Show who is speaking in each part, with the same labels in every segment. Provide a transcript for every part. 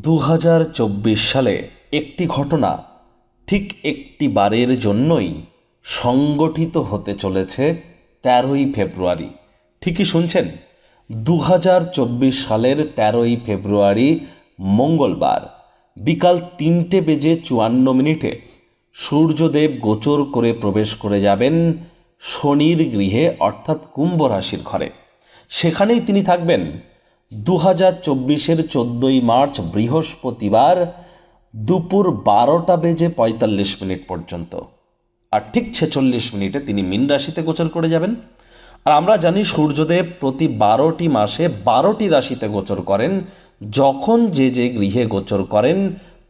Speaker 1: 2024 সালে একটি ঘটনা ঠিক একটি বারের জন্যই সংগঠিত হতে চলেছে 13ই ফেব্রুয়ারি। ঠিকই শুনছেন, 2024 সালের 13ই ফেব্রুয়ারি মঙ্গলবার বিকাল 3:54 সূর্যদেব গোচর করে প্রবেশ করে যাবেন শনির গৃহে অর্থাৎ কুম্ভ রাশির ঘরে। সেখানেই তিনি থাকবেন 2024-এর 14ই মার্চ বৃহস্পতিবার দুপুর 12:45 পর্যন্ত। আর ঠিক 46 মিনিটে তিনি মীন রাশিতে গোচর করে যাবেন। আর আমরা জানি সূর্যদেব প্রতি 12টি মাসে 12টি রাশিতে গোচর করেন। যখন যে যে গৃহে গোচর করেন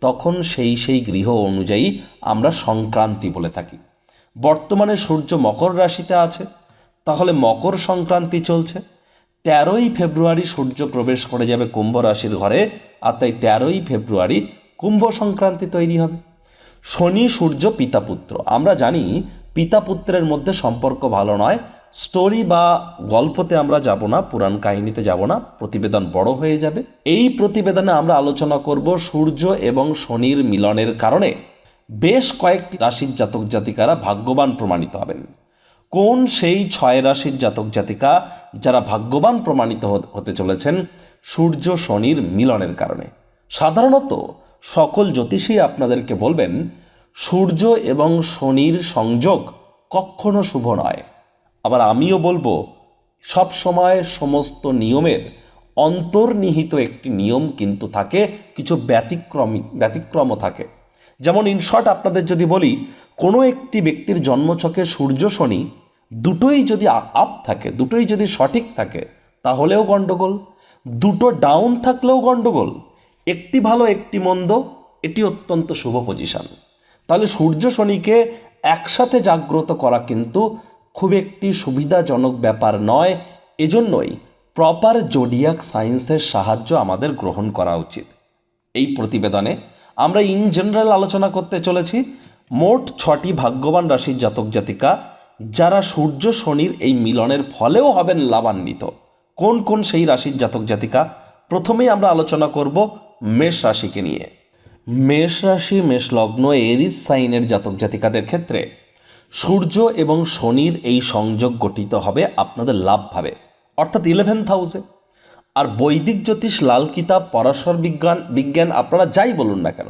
Speaker 1: তখন সেই গৃহ অনুযায়ী আমরা সংক্রান্তি বলে থাকি। বর্তমানে সূর্য মকর রাশিতে আছে, তাহলে মকর সংক্রান্তি চলছে। 13ই ফেব্রুয়ারি সূর্য প্রবেশ করে যাবে কুম্ভ রাশির ঘরে, আর তাই 13ই ফেব্রুয়ারি কুম্ভ সংক্রান্তি তৈরি হবে। শনি সূর্য পিতাপুত্র, আমরা জানি পিতাপুত্রের মধ্যে সম্পর্ক ভালো নয়। স্টোরি বা গল্পতে আমরা যাব না, পুরাণ কাহিনীতে যাব না, প্রতিবেদন বড় হয়ে যাবে। এই প্রতিবেদনে আমরা আলোচনা করব সূর্য এবং শনির মিলনের কারণে বেশ কয়েকটি রাশির জাতক জাতিকারা ভাগ্যবান প্রমাণিত হবেন। কোন সেই 6 রাশির জাতক জাতিকা যারা ভাগ্যবান প্রমাণিত হতে চলেছেন সূর্য শনির মিলনের কারণে? সাধারণত সকল জ্যোতিষী আপনাদেরকে বলবেন সূর্য এবং শনির সংযোগ কখনো শুভ নয়। আবার আমিও বলবো সব সময় সমস্ত নিয়মের অন্তর্নিহিত একটি নিয়ম কিন্তু থাকে, কিছু ব্যতিক্রমও থাকে। যেমন ইনশর্ট আপনাদের যদি বলি, কোনো একটি ব্যক্তির জন্মছকে সূর্য শনি দুটোই যদি আপ থাকে, দুটোই যদি সঠিক থাকে তাহলেও গণ্ডগোল, দুটো ডাউন থাকলেও গণ্ডগোল, একটি ভালো একটি মন্দ, এটি অত্যন্ত শুভ পজিশন। তাহলে সূর্য শনিকে একসাথে জাগ্রত করা কিন্তু খুব একটি সুবিধাজনক ব্যাপার নয়। এজন্যই প্রপার জোডিয়াক সায়েন্সের সাহায্য আমাদের গ্রহণ করা উচিত। এই প্রতিবেদনে আমরা ইন জেনারেল আলোচনা করতে চলেছি মোট 6টি ভাগ্যবান রাশির জাতক জাতিকা যারা সূর্য শনির এই মিলনের ফলেও হবেন লাভান্বিত। কোন কোন সেই রাশির জাতক জাতিকা? প্রথমেই আমরা আলোচনা করব মেষ রাশিকে নিয়ে। মেষ রাশি, মেষ লগ্ন, এরিস সাইনের জাতক জাতিকাদের ক্ষেত্রে সূর্য এবং শনির এই সংযোগ গঠিত হবে আপনাদের লাভভাবে, অর্থাৎ 11th হাউসে। আর বৈদিক জ্যোতিষ, লাল কিতাব, পরাশর বিজ্ঞান আপনারা যাই বলুন না কেন,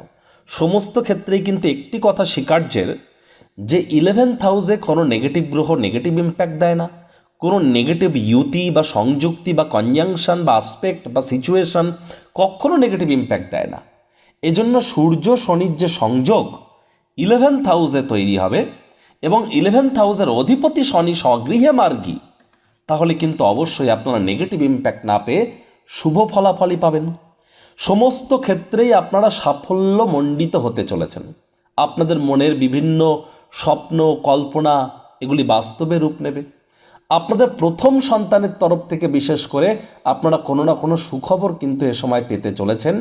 Speaker 1: সমস্ত ক্ষেত্রেই কিন্তু একটি কথা স্বীকার্যের যে 11th হাউসে কোনো নেগেটিভ গ্রহ নেগেটিভ ইম্প্যাক্ট দেয় না। কোনো নেগেটিভ ইউতি বা সংযুক্তি বা কনজাংশন বা আসপেক্ট বা সিচুয়েশন কখনো নেগেটিভ ইম্প্যাক্ট দেয় না। এজন্য সূর্য শনির যে সংযোগ 11th হাউসে তৈরি হবে এবং 11th হাউসের অধিপতি শনি স্বগৃহে মার্গী, তাহলে কিন্তু অবশ্যই আপনারা নেগেটিভ ইম্প্যাক্ট না পেয়ে শুভ ফলাফলই পাবেন। সমস্ত ক্ষেত্রেই আপনারা সাফল্যমণ্ডিত হতে চলেছেন। আপনাদের মনের বিভিন্ন স্বপ্ন, কল্পনা এগুলি বাস্তবে রূপ নেবে। আপনাদের প্রথম সন্তানের তরফ থেকে বিশেষ করে আপনারা কোনো না কোনো সুখবর কিন্তু এ সময় পেতে চলেছেন।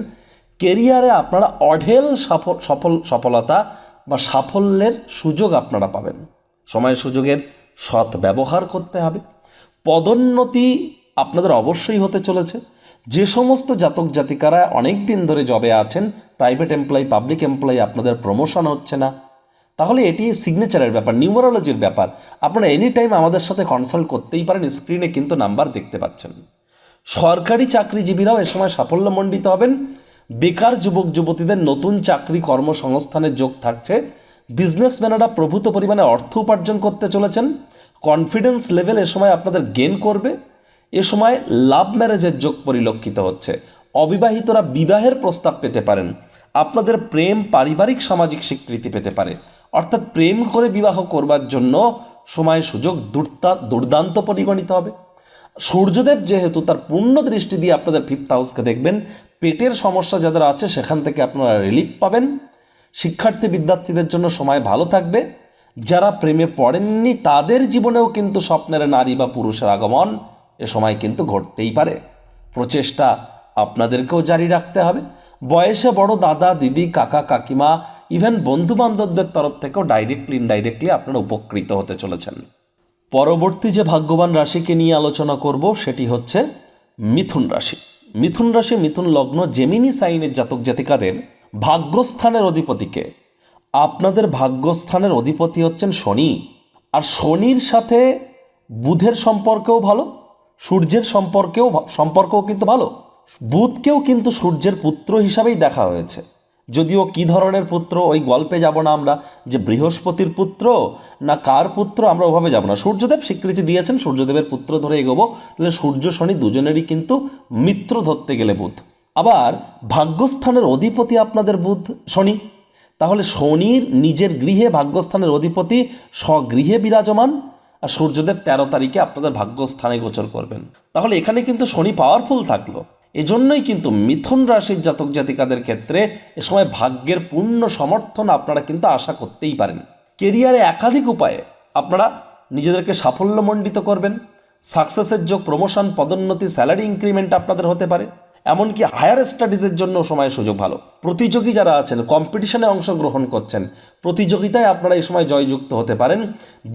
Speaker 1: কেরিয়ারে আপনারা অঢেল সফলতা বা সাফল্যের সুযোগ আপনারা পাবেন। সময় সুযোগের সৎ ব্যবহার করতে হবে। পদোন্নতি আপনাদের অবশ্যই হতে চলেছে। যে সমস্ত জাতক জাতিকারা অনেক দিন ধরে জবে আছেন, প্রাইভেট এমপ্লয়ি, পাবলিক এমপ্লয়ি, আপনাদের প্রমোশন হচ্ছে না, তাহলে এটি সিগনেচারের ব্যাপার, নিউমারোলজির ব্যাপার। আপনারা এনি টাইম আমাদের সাথে কনসাল্ট করতেই পারেন, স্ক্রিনে কিন্তু নাম্বার দেখতে পাচ্ছেন। সরকারি চাকরিজীবীরাও এ সময় সাফল্যমণ্ডিত হবেন। বেকার যুবক যুবতীদের নতুন চাকরি কর্মসংস্থানের যোগ থাকছে। বিজনেসম্যানেরা প্রভূত পরিমাণে অর্থ উপার্জন করতে চলেছেন। কনফিডেন্স লেভেল এ সময় আপনাদের গেইন করবে। এ সময় লাভ ম্যারেজের যোগ পরিলক্ষিত হচ্ছে। অবিবাহিতরা বিবাহের প্রস্তাব পেতে পারেন। আপনাদের প্রেম পারিবারিক সামাজিক স্বীকৃতি পেতে পারে, অর্থাৎ প্রেম করে বিবাহ করবার জন্য সময় সুযোগ দুর্দান্ত পরিগণিত হবে। সূর্যদেব যেহেতু তার পূর্ণ দৃষ্টি দিয়ে আপনাদের 5th হাউসকে দেখবেন, পেটের সমস্যা যাদের আছে সেখান থেকে আপনারা রিলিফ পাবেন। শিক্ষার্থী বিদ্যার্থীদের জন্য সময় ভালো থাকবে। যারা প্রেমে পড়েননি তাদের জীবনেও কিন্তু স্বপ্নের নারী বা পুরুষের আগমন এ সময় কিন্তু ঘটতেই পারে। প্রচেষ্টা আপনাদেরকেও জারি রাখতে হবে। বয়সে বড় দাদা দিদি, কাকা কাকিমা, ইভেন বন্ধু বান্ধবদের তরফ থেকেও ডাইরেক্টলি ইনডাইরেক্টলি আপনারা উপকৃত হতে চলেছেন। পরবর্তী যে ভাগ্যবান রাশিকে নিয়ে আলোচনা করব সেটি হচ্ছে মিথুন রাশি। মিথুন রাশি মিথুন লগ্ন জেমিনি সাইনের জাতক জাতিকাদের ভাগ্যস্থানের অধিপতিকে, আপনাদের ভাগ্যস্থানের অধিপতি হচ্ছেন শনি। আর শনির সাথে বুধের সম্পর্কও ভালো, সূর্যের সম্পর্কও কিন্তু ভালো। বুধকেও কিন্তু সূর্যের পুত্র হিসাবেই দেখা হয়েছে, যদিও কী ধরনের পুত্র ওই গল্পে যাব না আমরা, যে বৃহস্পতির পুত্র না কার পুত্র, আমরা ওভাবে যাব না। সূর্যদেব স্বীকৃতি দিয়েছেন সূর্যদেবের পুত্র ধরে এগোবো, তাহলে সূর্য শনি দুজনেরই কিন্তু মিত্র ধরতে গেলে বুধ। আবার ভাগ্যস্থানের অধিপতি আপনাদের বুধ শনি, তাহলে শনির নিজের গৃহে ভাগ্যস্থানের অধিপতি স্বগৃহে বিরাজমান, আর সূর্যদেব 13 তারিখে আপনাদের ভাগ্যস্থানে গোচর করবেন। তাহলে এখানে কিন্তু শনি পাওয়ারফুল থাকলো। এজন্যই কিন্তু মিথুন রাশির জাতক জাতিকাদের ক্ষেত্রে এ সময় ভাগ্যের পূর্ণ সমর্থন আপনারা কিন্তু আশা করতেই পারেন। কেরিয়ারে একাধিক উপায়ে আপনারা নিজেদেরকে সাফল্যমণ্ডিত করবেন। সাকসেসের যোগ, প্রমোশন, পদোন্নতি, স্যালারি ইনক্রিমেন্ট আপনাদের হতে পারে। এমনকি হায়ার স্টাডিজের জন্য সময় সুযোগ ভালো। প্রতিযোগী যারা আছেন, কম্পিটিশনে অংশগ্রহণ করছেন, প্রতিযোগিতায় আপনারা এই সময় জয়যুক্ত হতে পারেন।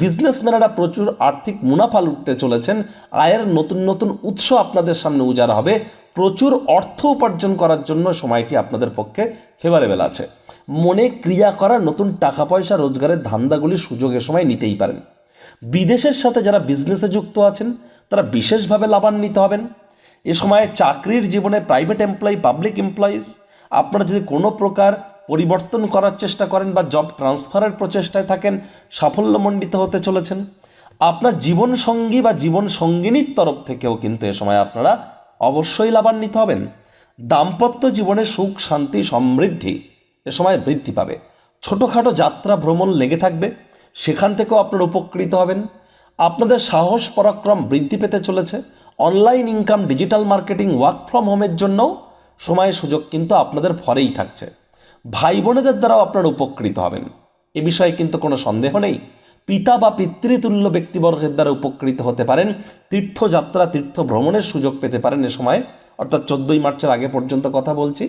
Speaker 1: বিজনেসম্যানেরা প্রচুর আর্থিক মুনাফা লুটতে চলেছেন। আয়ের নতুন নতুন উৎস আপনাদের সামনে উজাড় হবে। প্রচুর অর্থ উপার্জন করার জন্য সময়টি আপনাদের পক্ষে ফেভারেবল আছে। মনে ক্রিয়া করা, নতুন টাকা পয়সা রোজগারের ধান্দাগুলির সুযোগ এ সময় নিতেই পারেন। বিদেশের সাথে যারা বিজনেসে যুক্ত আছেন তারা বিশেষভাবে লাভান্বিত হবেন। এ সময় চাকরির জীবনে প্রাইভেট এমপ্লয়ি, পাবলিক এমপ্লয়িজ, আপনারা যদি কোনো প্রকার পরিবর্তন করার চেষ্টা করেন বা জব ট্রান্সফারের প্রচেষ্টায় থাকেন, সাফল্যমণ্ডিত হতে চলেছেন। আপনার জীবনসঙ্গী বা জীবনসঙ্গিনীর তরফ থেকেও কিন্তু এ সময় আপনারা অবশ্যই লাভান্বিত হবেন। দাম্পত্য জীবনে সুখ, শান্তি, সমৃদ্ধি এ সময় বৃদ্ধি পাবে। ছোটোখাটো যাত্রা ভ্রমণ লেগে থাকবে, সেখান থেকেও আপনারা উপকৃত হবেন। আপনাদের সাহস পরাক্রম বৃদ্ধি পেতে চলেছে। Online income, digital marketing, work from হোমের জন্যও সময় সুযোগ কিন্তু আপনাদের ফরেই থাকছে। ভাই বোনেদের দ্বারাও আপনারা উপকৃত হবেন, এ বিষয়ে কিন্তু কোনো সন্দেহ নেই। পিতা বা পিতৃতুল্য ব্যক্তিবর্গের দ্বারা উপকৃত হতে পারেন। তীর্থযাত্রা, তীর্থ ভ্রমণের সুযোগ পেতে পারেন এ সময়, অর্থাৎ 14ই মার্চের আগে পর্যন্ত কথা বলছি।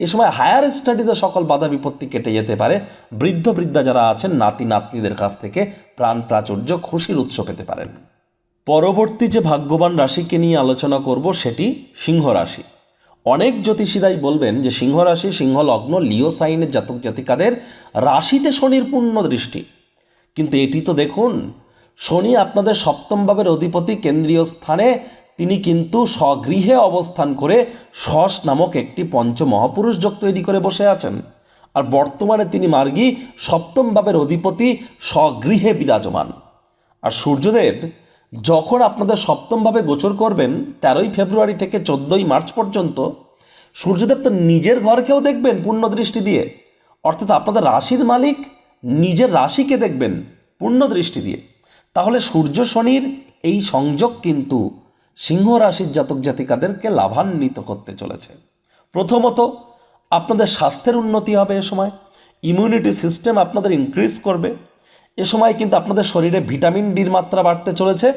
Speaker 1: এ সময় হায়ার স্টাডিজে সকল বাধা বিপত্তি কেটে যেতে পারে। বৃদ্ধ বৃদ্ধা যারা আছেন, নাতি নাতনিদের কাছ থেকে প্রাণ প্রাচুর্য, খুশির উৎস পেতে পারেন। পরবর্তী যে ভাগ্যবান রাশিকে নিয়ে আলোচনা করব সেটি সিংহ রাশি। অনেক জ্যোতিষীরাই বলবেন যে সিংহ রাশি, সিংহ লগ্ন, লিও সাইনের জাতক জাতিকাদের রাশিতে শনির পূর্ণ দৃষ্টি। কিন্তু এটি তো দেখুন, শনি আপনাদের সপ্তম ভাবের অধিপতি, কেন্দ্রীয় স্থানে তিনি কিন্তু স্বগৃহে অবস্থান করে শশ নামক একটি পঞ্চমহাপুরুষ যোগ তৈরি করে বসে আছেন। আর বর্তমানে তিনি মার্গী, সপ্তম ভাবের অধিপতি, স্বগৃহে বিরাজমান। আর সূর্যদেব যখন আপনাদের সপ্তমভাবে গোচর করবেন 13ই ফেব্রুয়ারি থেকে 14ই মার্চ পর্যন্ত, সূর্যদেব তো নিজের ঘরকেও দেখবেন পূর্ণ দৃষ্টি দিয়ে, অর্থাৎ আপনাদের রাশির মালিক নিজের রাশিকে দেখবেন পূর্ণ দৃষ্টি দিয়ে। তাহলে সূর্য শনির এই সংযোগ কিন্তু সিংহ রাশির জাতক জাতিকাদেরকে লাভান্বিত করতে চলেছে। প্রথমত, আপনাদের স্বাস্থ্যের উন্নতি হবে এ সময়। ইমিউনিটি সিস্টেম আপনাদের ইনক্রিজ করবে। এ সময় কিন্তু আপনাদের শরীরে ভিটামিন ডির মাত্রা বাড়তে চলেছে।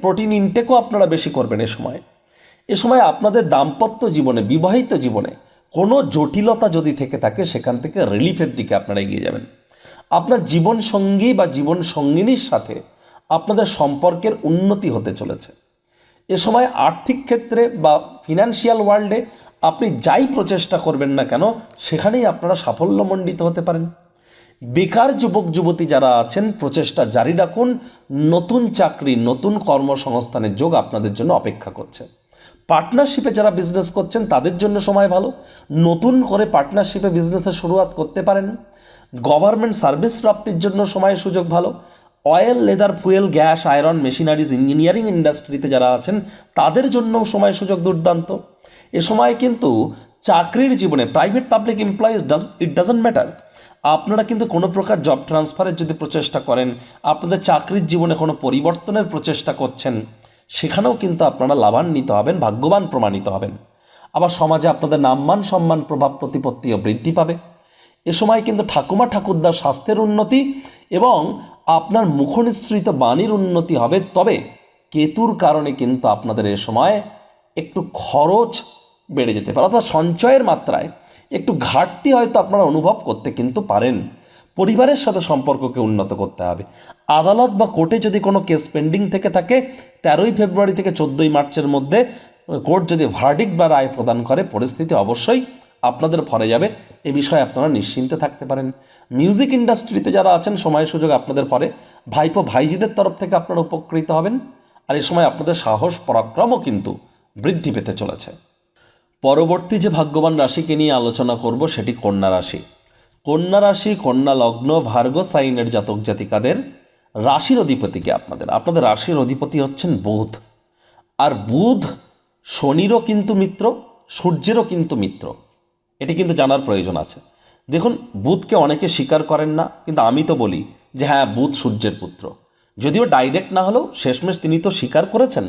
Speaker 1: প্রোটিন ইনটেকও আপনারা বেশি করবেন এ সময় আপনাদের দাম্পত্য জীবনে, বিবাহিত জীবনে কোনো জটিলতা যদি থেকে থাকে সেখান থেকে রিলিফের দিকে আপনারা এগিয়ে যাবেন। আপনার জীবনসঙ্গী বা জীবনসঙ্গিনীর সাথে আপনাদের সম্পর্কের উন্নতি হতে চলেছে। এ সময় আর্থিক ক্ষেত্রে বা ফিনান্সিয়াল ওয়ার্ল্ডে আপনি যাই প্রচেষ্টা করবেন না কেন, সেখানেই আপনারা সাফল্যমণ্ডিত হতে পারেন। বেকার যুবক যুবতী যারা আছেন, প্রচেষ্টা জারি রাখুন। নতুন চাকরি, নতুন কর্মসংস্থানের যোগ আপনাদের জন্য অপেক্ষা করছে। পার্টনারশিপে যারা বিজনেস করছেন তাদের জন্য সময় ভালো। নতুন করে পার্টনারশিপে বিজনেসের শুরুয়াত করতে পারেন। গভর্নমেন্ট সার্ভিস প্রাপ্তির জন্য সময় সুযোগ ভালো। Oil, leather, fuel, gas, iron, machineries, engineering ইন্ডাস্ট্রিতে যারা আছেন তাদের জন্য সময় সুযোগ দুর্দান্ত। এ সময় কিন্তু চাকরির জীবনে, private public employees, it doesn't matter, আপনারা কিন্তু কোনো প্রকার জব ট্রান্সফারের যদি প্রচেষ্টা করেন, আপনাদের চাকরির জীবনে কোনো পরিবর্তনের প্রচেষ্টা করছেন, সেখানেও কিন্তু আপনারা লাভান্বিত হবেন, ভাগ্যবান প্রমাণিত হবেন। আবার সমাজে আপনাদের নামমান, সম্মান, প্রভাব প্রতিপত্তিও বৃদ্ধি পাবে। এ সময় কিন্তু ঠাকুমা ঠাকুরদার স্বাস্থ্যের উন্নতি এবং আপনার মুখনিসৃত বাণীর উন্নতি হবে। তবে কেতুর কারণে কিন্তু আপনাদের এ সময় একটু খরচ বেড়ে যেতে পারে, অর্থাৎ সঞ্চয়ের মাত্রায় একটু ঘাটতি হয়তো আপনারা অনুভব করতে কিন্তু পারেন। পরিবারের সাথে সম্পর্ককে উন্নত করতে হবে। আদালত বা কোর্টে যদি কোনো কেস পেন্ডিং থেকে থাকে, 13ই ফেব্রুয়ারি থেকে 14ই মার্চের মধ্যে কোর্ট যদি ভার্ডিক্ট বা রায় প্রদান করে পরিস্থিতি অবশ্যই আপনাদের ফলে যাবে, এ বিষয়ে আপনারা নিশ্চিন্তে থাকতে পারেন। মিউজিক ইন্ডাস্ট্রিতে যারা আছেন সময় সুযোগ আপনাদের পরে, ভাইপো ভাইজিদের তরফ থেকে আপনারা উপকৃত হবেন, আর এই সময় আপনাদের সাহস পরাক্রমও কিন্তু বৃদ্ধি পেতে চলেছে। পরবর্তী যে ভাগ্যবান রাশিকে নিয়ে আলোচনা করব সেটি কন্যা রাশি। কন্যা রাশি, কন্যা লগ্ন, ভার্গ সাইনের জাতক জাতিকাদের রাশির অধিপতিকে আপনাদের রাশির অধিপতি হচ্ছেন বুধ। আর বুধ শনিরও কিন্তু মিত্র, সূর্যেরও কিন্তু মিত্র, এটি কিন্তু জানার প্রয়োজন আছে। দেখুন, বুধকে অনেকে স্বীকার করেন না, কিন্তু আমি তো বলি যে হ্যাঁ, বুধ সূর্যের পুত্র। যদিও ডাইরেক্ট না হলেও শেষমেশ তিনি তো স্বীকার করেছেন,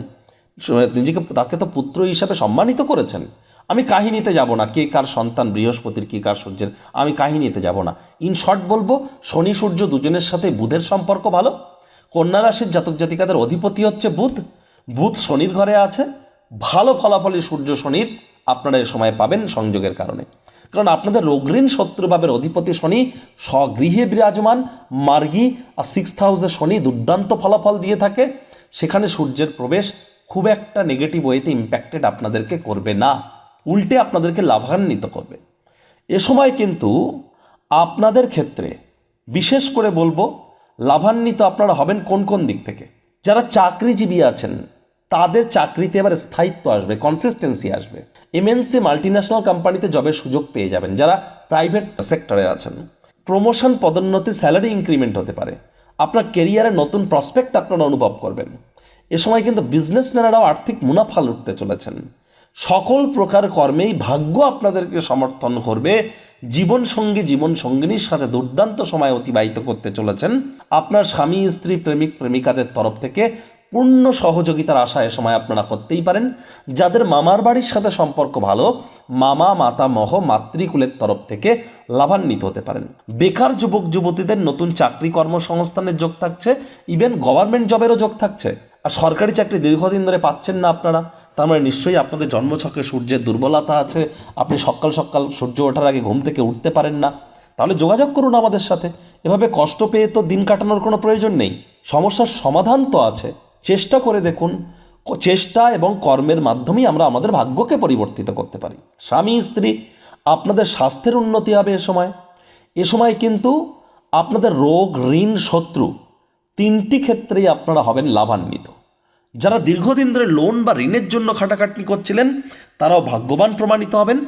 Speaker 1: নিজেকে তাকে তো পুত্র হিসাবে সম্মানিত করেছেন। আমি কাহিনীতে যাব না, কে কার সন্তান বৃহস্পতির, কে কার সূর্যের, আমি কাহিনীতে যাব না। ইন শর্ট বলবো, শনি সূর্য দুজনের সাথে বুধের সম্পর্ক ভালো। কন্যা রাশির জাতক জাতিকাদের অধিপতি হচ্ছে বুধ। বুধ শনির ঘরে আছে, ভালো ফলাফলই সূর্য শনির আপনারা এ সময় পাবেন সংযোগের কারণে। কারণ আপনাদের রোগঋণ শত্রুভাবের অধিপতি শনি স্বগৃহে বিরাজমান, মার্গী, আর 6th হাউসে শনি দুর্দান্ত ফলাফল দিয়ে থাকে। সেখানে সূর্যের প্রবেশ খুব একটা নেগেটিভ ওয়েতে ইম্প্যাক্টেড আপনাদেরকে করবে না, উল্টে আপনাদেরকে লাভান্বিত করবে। এ সময় কিন্তু আপনাদের ক্ষেত্রে বিশেষ করে বলবো, লাভান্বিত আপনারা হবেন কোন কোন দিক থেকে? যারা চাকরিজীবী আছেন তাদের চাকরিতে এবার স্থায়িত্ব আসবে, কনসিস্টেন্সি আসবে। এমএনসি মাল্টিন্যাশনাল কোম্পানিতে জবের সুযোগ পেয়ে যাবেন। যারা প্রাইভেট সেক্টরে আছেন, প্রমোশন, পদোন্নতি, স্যালারি ইনক্রিমেন্ট হতে পারে। আপনার কেরিয়ারে নতুন প্রসপেক্ট আপনারা অনুভব করবেন। এ সময় কিন্তু বিজনেসম্যানেরাও আর্থিক মুনাফা লুটতে চলেছেন। সকল প্রকার কর্মেই ভাগ্য আপনাদেরকে সমর্থন করবে। জীবনসঙ্গী, জীবনসঙ্গিনীর সাথে দুর্দান্ত সময় অতিবাহিত করতে চলেছেন। আপনার স্বামী, স্ত্রী, প্রেমিক, প্রেমিকাদের তরফ থেকে পূর্ণ সহযোগিতার আশা এ সময় আপনারা করতেই পারেন। যাদের মামার বাড়ির সাথে সম্পর্ক ভালো, মামা, মাতামহ, মাতৃকুলের তরফ থেকে লাভান্বিত হতে পারেন। বেকার যুবক যুবতীদের নতুন চাকরি কর্মসংস্থানের যোগ থাকছে, ইভেন গভর্নমেন্ট জবেরও যোগ থাকছে। আর সরকারি চাকরি দীর্ঘদিন ধরে পাচ্ছেন না আপনারা, তার মানে নিশ্চয়ই আপনাদের জন্মছকে সূর্যের দুর্বলতা আছে। আপনি সকাল সকাল সূর্য ওঠার আগে ঘুম থেকে উঠতে পারেন না, তাহলে যোগাযোগ করুন আমাদের সাথে। এভাবে কষ্ট পেয়ে তো দিন কাটানোর কোনো প্রয়োজন নেই, সমস্যার সমাধান তো আছে। চেষ্টা করে দেখুন, চেষ্টা এবং কর্মের মাধ্যমেই আমরা আমাদের ভাগ্যকে পরিবর্তিত করতে পারি। স্বামী স্ত্রী, আপনাদের স্বাস্থ্যের উন্নতি হবে এ সময় কিন্তু আপনাদের রোগ, ঋণ, শত্রু তিনটি ক্ষেত্রেই আপনারা হবেন লাভান্বিত। যারা দীর্ঘদিন ধরে লোন বা ঋণের জন্য খাটাখাটনি করছিলেন তারাও ভাগ্যবান প্রমাণিত হবেন।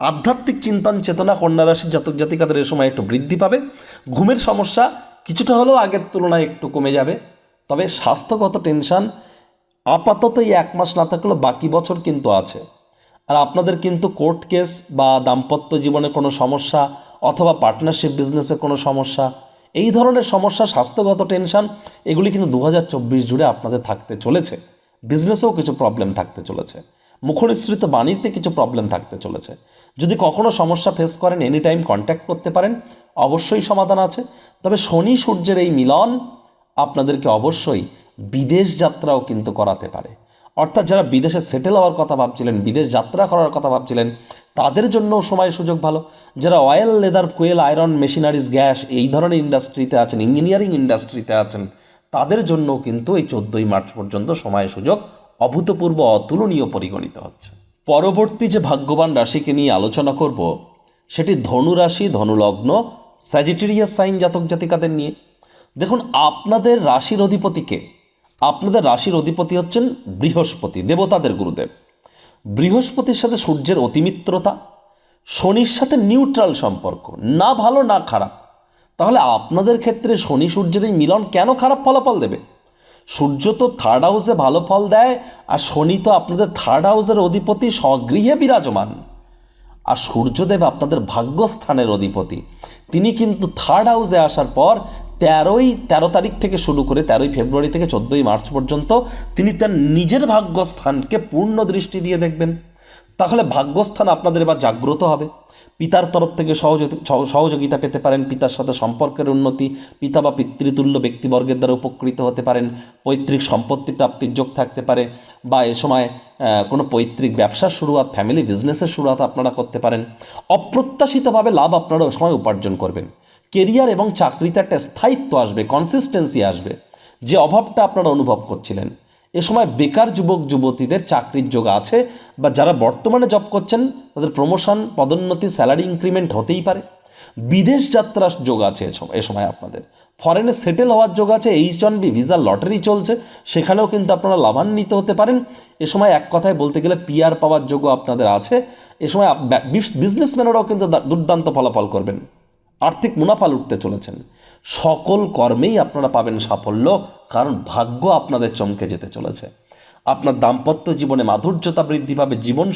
Speaker 1: আধ্যাত্মিক চিন্তন চেতনা কন্যা রাশির জাতক জাতিকাদের এ সময় একটু বৃদ্ধি পাবে। ঘুমের সমস্যা কিছুটা হলেও আগের তুলনায় একটু কমে যাবে। তবে স্বাস্থ্যগত টেনশন আপাতত এই 1 মাস না থাকলেও বাকি বছর কিন্তু আছে। আর আপনাদের কিন্তু কোর্ট কেস বা দাম্পত্য জীবনে কোনো সমস্যা অথবা পার্টনারশিপ বিজনেসে কোনো সমস্যা, এই ধরনের সমস্যা, স্বাস্থ্যগত টেনশন, এগুলি কিন্তু 2024 জুড়ে আপনাদের থাকতে চলেছে। বিজনেসেও কিছু প্রবলেম থাকতে চলেছে, মুখনিসৃত বাণীতে কিছু প্রবলেম থাকতে চলেছে। যদি কখনো সমস্যা ফেস করেন, এনি টাইম কন্ট্যাক্ট করতে পারেন, অবশ্যই সমাধান আছে। তবে শনি সূর্যের এই মিলন আপনাদেরকে অবশ্যই বিদেশ যাত্রাও কিন্তু করাতে পারে। অর্থাৎ যারা বিদেশে সেটেল হওয়ার কথা ভাবছিলেন, বিদেশ যাত্রা করার কথা ভাবছিলেন, তাদের জন্য সময় সুযোগ ভালো। যারা oil, leather, fuel, iron, machineries, gas এই ধরনের ইন্ডাস্ট্রিতে আছেন, ইঞ্জিনিয়ারিং ইন্ডাস্ট্রিতে আছেন, তাদের জন্য কিন্তু এই 14ই মার্চ পর্যন্ত সময় সুযোগ অভূতপূর্ব, অতুলনীয় পরিগণিত হচ্ছে। পরবর্তী যে ভাগ্যবান রাশিকে নিয়ে আলোচনা করব সেটি ধনু রাশি, ধনুলগ্ন, স্যাজিটেরিয়াস সাইন জাতক জাতিকাদের নিয়ে। দেখুন, আপনাদের রাশির অধিপতিকে, আপনাদের রাশির অধিপতি হচ্ছেন বৃহস্পতি, দেবতাদের গুরুদেব। বৃহস্পতির সাথে সূর্যের অতিমিত্রতা, শনির সাথে নিউট্রাল সম্পর্ক, না ভালো না খারাপ। তাহলে আপনাদের ক্ষেত্রে শনি সূর্যের এই মিলন কেন খারাপ ফলাফল দেবে? সূর্য তো 3rd হাউসে ভালো ফল দেয়, আর শনি তো আপনাদের 3rd হাউসের অধিপতি, স্বগৃহে বিরাজমান। আর সূর্যদেব আপনাদের ভাগ্যস্থানের অধিপতি, তিনি কিন্তু 3rd হাউসে আসার পর 13 তারিখ থেকে শুরু করে 13 ফেব্রুয়ারি থেকে 14ই মার্চ পর্যন্ত তিনি তার নিজের ভাগ্যস্থানকে পূর্ণ দৃষ্টি দিয়ে দেখবেন। তাহলে ভাগ্যস্থান আপনাদের এবার জাগ্রত হবে। পিতার তরফ থেকে সহযোগিতা পেতে পারেন, পিতার সাথে সম্পর্কের উন্নতি, পিতা বা পিতৃতুল্য ব্যক্তিবর্গের দ্বারা উপকৃত হতে পারেন, পৈতৃক সম্পত্তি প্রাপ্তির যোগ থাকতে পারে, বা এ সময় কোনো পৈতৃক ব্যবসার শুরুয়াত, ফ্যামিলি বিজনেসের শুরুয়াত আপনারা করতে পারেন। অপ্রত্যাশিতভাবে লাভ আপনারা ওই সময় উপার্জন করবেন। কেরিয়ার এবং চাকরিতে একটা স্থায়িত্ব আসবে, কনসিস্টেন্সি আসবে। যে অভাবটা আপনারা অনুভব করছিলেন, এ সময় বেকার যুবক যুবতীদের চাকরির যোগ আছে, বা যারা বর্তমানে জব করছেন তাদের প্রমোশন, পদোন্নতি, স্যালারি ইনক্রিমেন্ট হতেই পারে। বিদেশ যাত্রার যোগ আছে এ সময় আপনাদের, ফরেনে সেটেল হওয়ার যোগ আছে। H1B ভিসা লটারি চলছে, সেখানেও কিন্তু আপনারা লাভান্বিত হতে পারেন। এ সময় এক কথায় বলতে গেলে PR পাওয়ার যোগও আপনাদের আছে। এ সময় বিজনেসম্যানেরাও কিন্তু দুর্দান্ত ফলাফল করবেন, আর্থিক মুনাফা লুটতে চলেছেন। সকল কর্মেই আপনারা পাবেন সাফল্য, কারণ ভাগ্য আপনাদের চমকে যেতে চলেছে। আপনার দাম্পত্য জীবনে মাধুর্যতা বৃদ্ধি পাবে, জীবন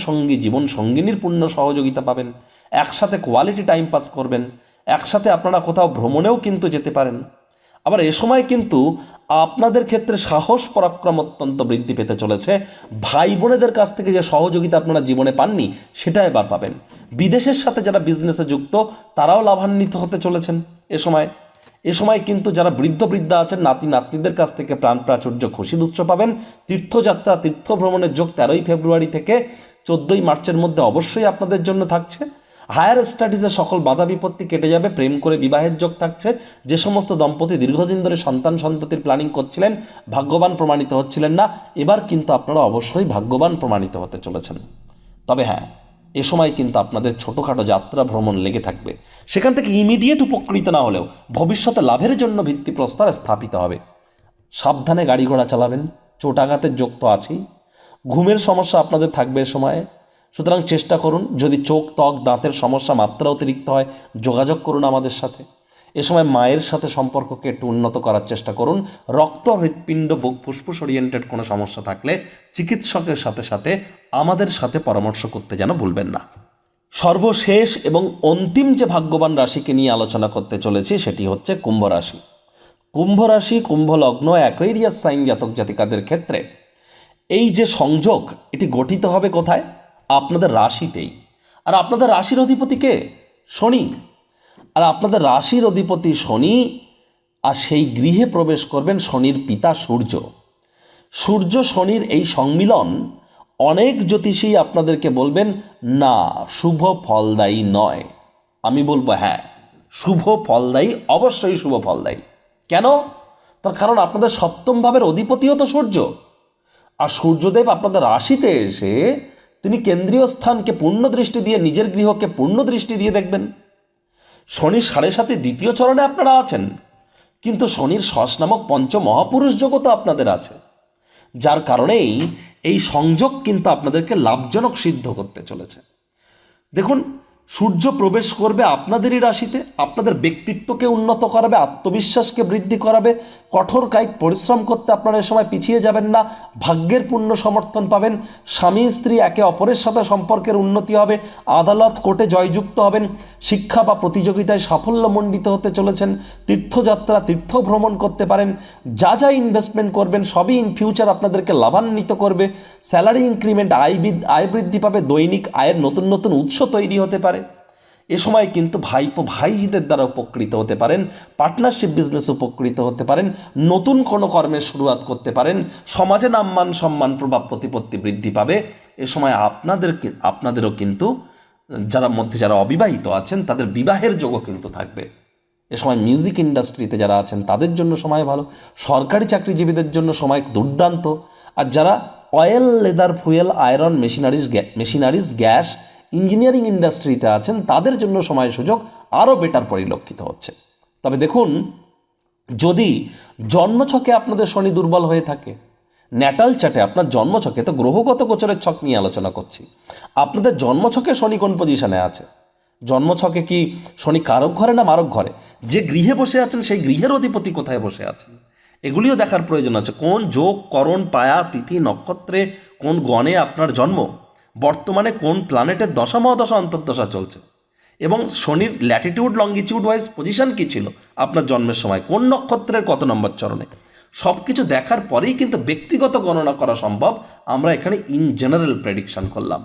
Speaker 1: সঙ্গিনীর পূর্ণ সহযোগিতা পাবেন, একসাথে কোয়ালিটি টাইম পাস করবেন, একসাথে আপনারা কোথাও ভ্রমণেও কিন্তু যেতে পারেন। আবার এ সময় কিন্তু আপনাদের ক্ষেত্রে সাহস পরাক্রম অত্যন্ত বৃদ্ধি পেতে চলেছে। ভাই বোনেদের কাছ থেকে যে সহযোগিতা আপনারা জীবনে পাননি সেটা এবার পাবেন। বিদেশের সাথে যারা বিজনেসে যুক্ত তারাও লাভান্বিত হতে চলেছেন এ সময় কিন্তু যারা বৃদ্ধা আছেন, নাতি নাতনিদের কাছ থেকে প্রাণ প্রাচুর্য খুশির উৎস পাবেন। তীর্থযাত্রা, তীর্থ ভ্রমণের যোগ 13ই ফেব্রুয়ারি থেকে 14ই মার্চের মধ্যে অবশ্যই আপনাদের জন্য থাকছে। হায়ার স্টাডিজের সকল বাধা বিপত্তি কেটে যাবে, প্রেম করে বিবাহের যোগ থাকছে। যে সমস্ত দম্পতি দীর্ঘদিন ধরে সন্ততির প্ল্যানিং করছিলেন, ভাগ্যবান প্রমাণিত হচ্ছিলেন না, এবার কিন্তু আপনারা অবশ্যই ভাগ্যবান প্রমাণিত হতে চলেছেন। তবে হ্যাঁ, এ সময় কিন্তু আপনাদের ছোটোখাটো যাত্রা ভ্রমণ লেগে থাকবে, সেখান থেকে ইমিডিয়েট উপকৃত না হলেও ভবিষ্যতে লাভের জন্য ভিত্তিপ্রস্তর স্থাপিত হবে। সাবধানে গাড়ি ঘোড়া চালাবেন, চোটাঘাতের যোগ তো আছেই। ঘুমের সমস্যা আপনাদের থাকবে এ সময়ে, সুতরাং চেষ্টা করুন, যদি চোখ, ত্বক, দাঁতের সমস্যা মাত্রা অতিরিক্ত হয় যোগাযোগ করুন আমাদের সাথে। এ সময় মায়ের সাথে সম্পর্ককে একটু উন্নত করার চেষ্টা করুন। রক্ত, হৃৎপিণ্ড, বুক, ফুসফুস ওরিয়েন্টেড কোনো সমস্যা থাকলে চিকিৎসকের সাথে সাথে আমাদের সাথে পরামর্শ করতে যেন ভুলবেন না। সর্বশেষ এবং অন্তিম যে ভাগ্যবান রাশিকে নিয়ে আলোচনা করতে চলেছি সেটি হচ্ছে কুম্ভ রাশি। কুম্ভ রাশি, কুম্ভ লগ্ন, অ্যাকোয়ারিয়াস সাইন জাতক জাতিকাদের ক্ষেত্রে এই যে সংযোগ, এটি গঠিত হবে কোথায়? আপনাদের রাশিতেই। আর আপনাদের রাশির অধিপতি কে? শনি। আর আপনাদের রাশির অধিপতি শনি, আর সেই গৃহে প্রবেশ করবেন শনির পিতা সূর্য। সূর্য শনির এই সংমিলন অনেক জ্যোতিষী আপনাদেরকে বলবেন না, শুভ ফলদায়ী নয়। আমি বলবো হ্যাঁ, শুভ ফলদায়ী, অবশ্যই শুভ ফলদায়ী। কেন? তার কারণ আপনাদের সপ্তম ভাবের অধিপতিও তো সূর্য, আর সূর্যদেব আপনাদের রাশিতে এসে তিনি কেন্দ্রীয় স্থানকে পূর্ণ দৃষ্টি দিয়ে, নিজের গৃহকে পূর্ণ দৃষ্টি দিয়ে দেখবেন। শনির 7.5 দ্বিতীয় চরণে আপনারা আছেন, কিন্তু শনির শশ নামক পঞ্চমহাপুরুষ যোগও তো আপনাদের আছে, যার কারণেই এই সংযোগ কিন্তু আপনাদেরকে লাভজনক সিদ্ধ করতে চলেছে। দেখুন, সূর্য প্রবেশ করবে আপনাদেরই রাশিতে, আপনাদের ব্যক্তিত্বকে উন্নত করাবে, আত্মবিশ্বাসকে বৃদ্ধি করাবে। কঠোর কায়িক পরিশ্রম করতে আপনারা এ সময় পিছিয়ে যাবেন না, ভাগ্যের পূর্ণ সমর্থন পাবেন। স্বামী স্ত্রী একে অপরের সাথে সম্পর্কের উন্নতি হবে, আদালত কোর্টে জয়যুক্ত হবেন, শিক্ষা বা প্রতিযোগিতায় সাফল্যমণ্ডিত হতে চলেছেন। তীর্থযাত্রা, তীর্থ ভ্রমণ করতে পারেন। যা ইনভেস্টমেন্ট করবেন সবই ইন ফিউচার আপনাদেরকে লাভান্বিত করবে। স্যালারি ইনক্রিমেন্ট, আয় বৃদ্ধি পাবে, দৈনিক আয়ের নতুন নতুন উৎস তৈরি হতে পারে। এ সময় কিন্তু ভাইপো ভাইদের দ্বারা উপকৃত হতে পারেন, পার্টনারশিপ বিজনেস উপকৃত হতে পারেন, নতুন কোনো কর্মের শুরুয়াত করতে পারেন, সমাজে নামমান সম্মান প্রভাব প্রতিপত্তি বৃদ্ধি পাবে। এ সময় আপনাদেরও কিন্তু যারা অবিবাহিত আছেন তাদের বিবাহের যোগও কিন্তু থাকবে। এ সময় মিউজিক ইন্ডাস্ট্রিতে যারা আছেন তাদের জন্য সময় ভালো, সরকারি চাকরিজীবীদের জন্য সময় দুর্দান্ত। আর যারা oil, leather, fuel, iron, machineries, gas, engineering ইন্ডাস্ট্রিতে আছেন তাদের জন্য সময় সুযোগ আরও বেটার পরিলক্ষিত হচ্ছে। তবে দেখুন, যদি জন্মছকে আপনাদের শনি দুর্বল হয়ে থাকে, ন্যাটাল চার্টে আপনার জন্মছকে, তো গ্রহগত গোচরের ছক নিয়ে আলোচনা করছি, আপনাদের জন্মছকে শনি কোন পজিশনে আছে? জন্মছকে কি শনি কারক ঘরে না মারক ঘরে? যে গৃহে বসে আছেন সেই গৃহের অধিপতি কোথায় বসে আছেন, এগুলিও দেখার প্রয়োজন আছে। কোন যোগ, করণ, পায়া, তিথি, নক্ষত্রে, কোন গণে আপনার জন্ম, বর্তমানে কোন প্ল্যানেটের দশা মহাদশা অন্তর্দশা চলছে, এবং শনির ল্যাটিটিউড লঙ্গিটিউড ওয়াইজ পজিশন কী ছিল আপনার জন্মের সময়, কোন নক্ষত্রের কত নম্বর চরণে, সব কিছু দেখার পরেই কিন্তু ব্যক্তিগত গণনা করা সম্ভব। আমরা এখানে ইন জেনারেল প্রেডিকশন করলাম।